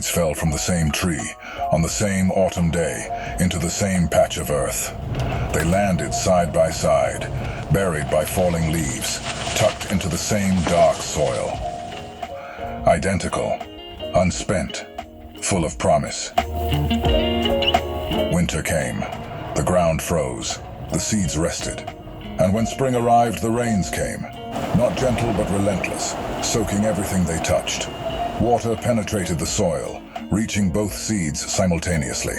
seeds fell from the same tree, on the same autumn day, into the same patch of earth. They landed side by side, buried by falling leaves, tucked into the same dark soil. Identical, unspent, full of promise. Winter came. The ground froze. The seeds rested. And when spring arrived, the rains came. Not gentle but relentless, soaking everything they touched. Water penetrated the soil, reaching both seeds simultaneously.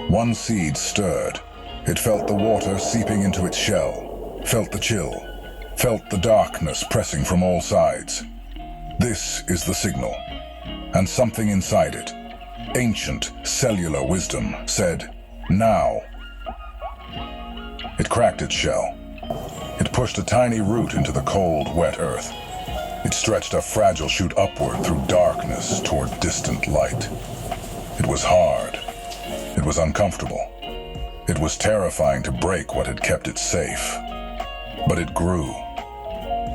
One seed stirred. It felt the water seeping into its shell, felt the chill, felt the darkness pressing from all sides. This is the signal. And something inside it, ancient cellular wisdom, said, "Now." It cracked its shell. It pushed a tiny root into the cold, wet earth. It stretched a fragile shoot upward through darkness toward distant light. It was hard. It was uncomfortable. It was terrifying to break what had kept it safe. But it grew.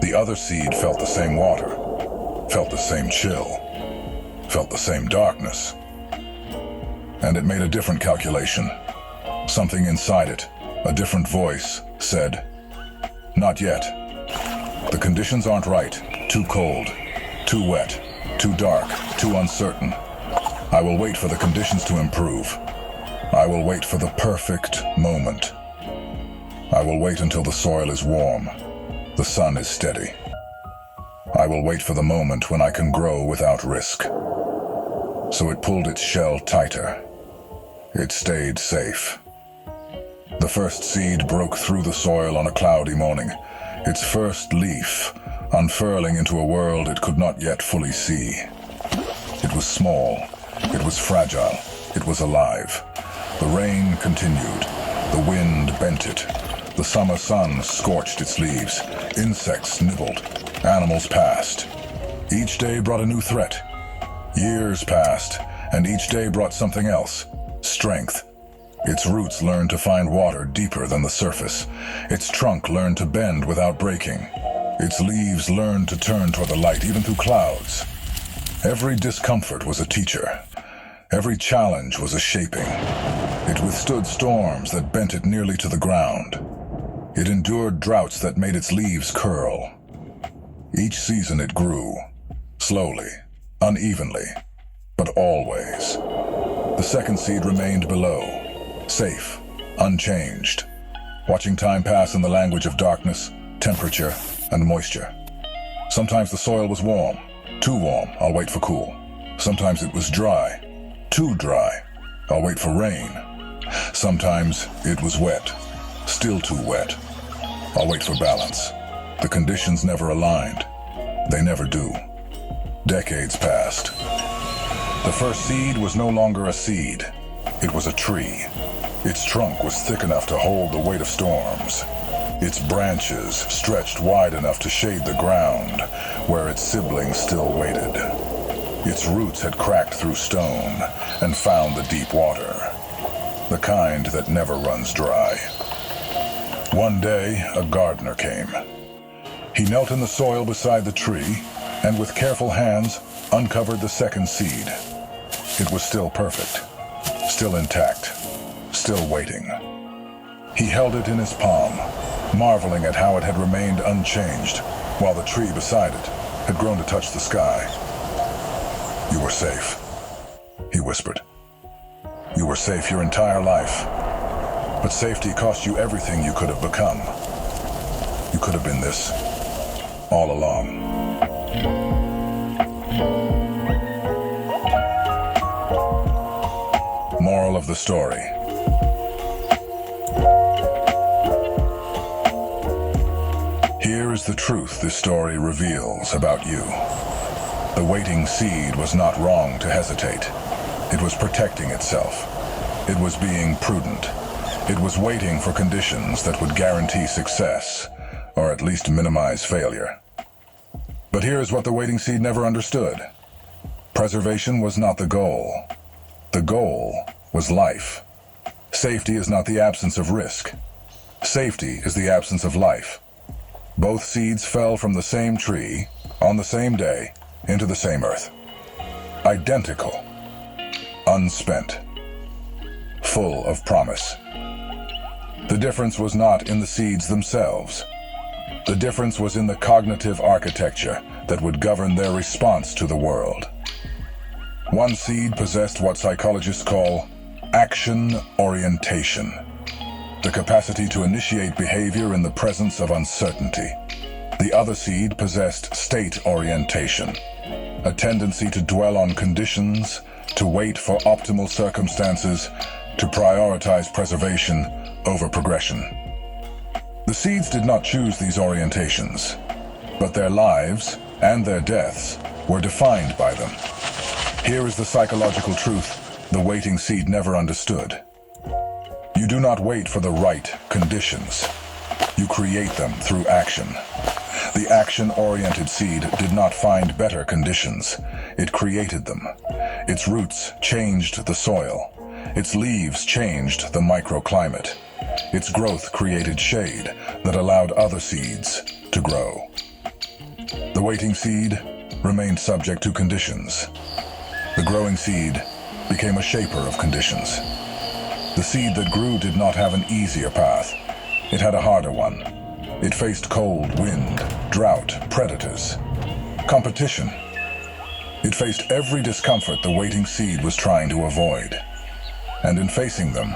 The other seed felt the same water, felt the same chill, felt the same darkness. And it made a different calculation. Something inside it, a different voice, said, "Not yet. The conditions aren't right. Too cold, too wet, too dark, too uncertain. I will wait for the conditions to improve. I will wait for the perfect moment. I will wait until the soil is warm, the sun is steady. I will wait for the moment when I can grow without risk." So it pulled its shell tighter. It stayed safe. The first seed broke through the soil on a cloudy morning, its first leaf unfurling into a world it could not yet fully see. It was small, it was fragile, it was alive. The rain continued, the wind bent it, the summer sun scorched its leaves, insects nibbled, animals passed. Each day brought a new threat. Years passed, and each day brought something else, strength. Its roots learned to find water deeper than the surface. Its trunk learned to bend without breaking. Its leaves learned to turn toward the light, even through clouds. Every discomfort was a teacher. Every challenge was a shaping. It withstood storms that bent it nearly to the ground. It endured droughts that made its leaves curl. Each season it grew, slowly, unevenly, but always. The second seed remained below, safe, unchanged, watching time pass in the language of darkness, temperature, and moisture. Sometimes the soil was warm, too warm, I'll wait for cool. Sometimes it was dry, too dry, I'll wait for rain. Sometimes it was wet, still too wet, I'll wait for balance. The conditions never aligned. They never do. Decades passed. The first seed was no longer a seed. It was a tree. Its trunk was thick enough to hold the weight of storms. Its branches stretched wide enough to shade the ground, where its siblings still waited. Its roots had cracked through stone and found the deep water, the kind that never runs dry. One day, a gardener came. He knelt in the soil beside the tree and with careful hands uncovered the second seed. It was still perfect, still intact, still waiting. He held it in his palm, marveling at how it had remained unchanged, while the tree beside it had grown to touch the sky. "You were safe," he whispered. "You were safe your entire life. But safety cost you everything you could have become. You could have been this all along." Moral of the story. Here is the truth this story reveals about you. The waiting seed was not wrong to hesitate. It was protecting itself. It was being prudent. It was waiting for conditions that would guarantee success, or at least minimize failure. But here's what the waiting seed never understood. Preservation was not the goal. The goal was life. Safety is not the absence of risk. Safety is the absence of life. Both seeds fell from the same tree, on the same day, into the same earth. Identical, unspent, full of promise. The difference was not in the seeds themselves. The difference was in the cognitive architecture that would govern their response to the world. One seed possessed what psychologists call action orientation, the capacity to initiate behavior in the presence of uncertainty. The other seed possessed state orientation, a tendency to dwell on conditions, to wait for optimal circumstances, to prioritize preservation over progression. The seeds did not choose these orientations, but their lives and their deaths were defined by them. Here is the psychological truth the waiting seed never understood. You do not wait for the right conditions. You create them through action. The action-oriented seed did not find better conditions. It created them. Its roots changed the soil. Its leaves changed the microclimate. Its growth created shade that allowed other seeds to grow. The waiting seed remained subject to conditions. The growing seed became a shaper of conditions. The seed that grew did not have an easier path. It had a harder one. It faced cold, wind, drought, predators, competition. It faced every discomfort the waiting seed was trying to avoid. And in facing them,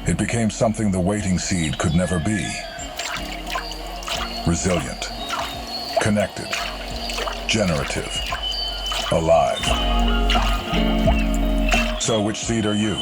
it became something the waiting seed could never be. Resilient, connected, generative, alive. So which seed are you?